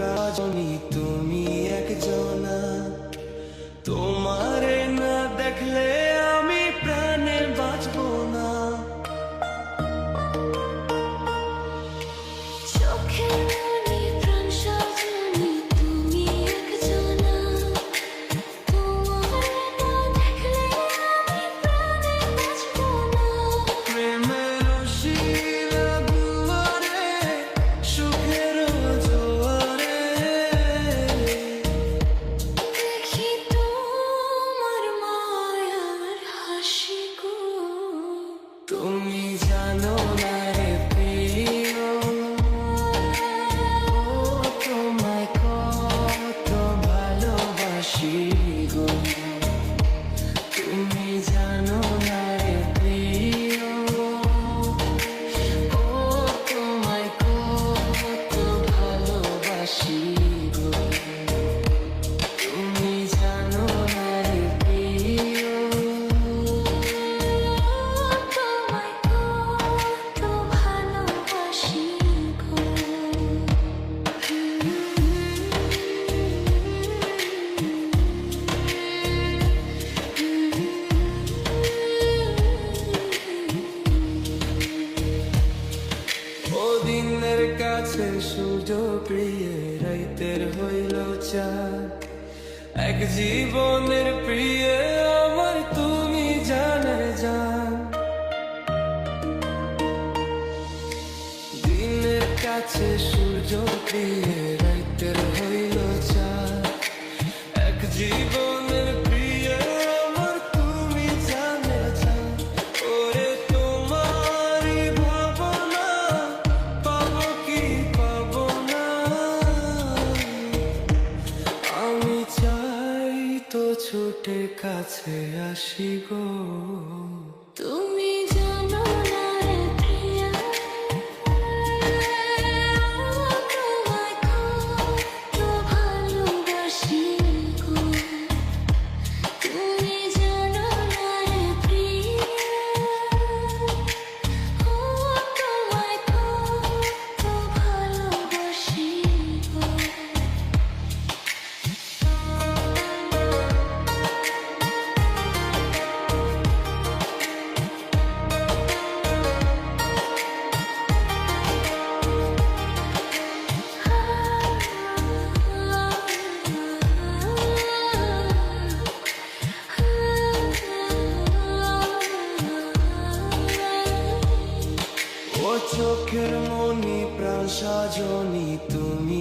রাজনী তুমি একজনা, তোমারে না দেখলে আমি প্রাণে বাঁচবো না। তুমি জানো না রে প্রিয়, তোমায় কত ভালোবাসি গো। তুমি জানো না রে প্রিয়, তোমায় কত ভালোবাসি গো। তুমি জানো না রে প্রিয়, দিনের কাছে সূর্য প্রিয়, রাইতের হইল চাঁদ। এক জীবনের প্রিয় আমার তুমি জানে জান। দিনের কাছে সূর্য প্রিয়, রাইতের হইল চাঁদ। এক জীবনের প্রিয় আমার তুমি জানে জান। ওরে তোমারই ভাবনা পাবো কি পাবো না, আমি চাই তো ছুটে কাছে আসি গো। তুমি জানো না রে প্রিয়া, তোমায় কত ভালোবাসি গো। তুমি জানো না রে প্রিয়া, তোমায় কত ভালোবাসি গো। ও চোখের মনি প্রাণ সাজনি তুমি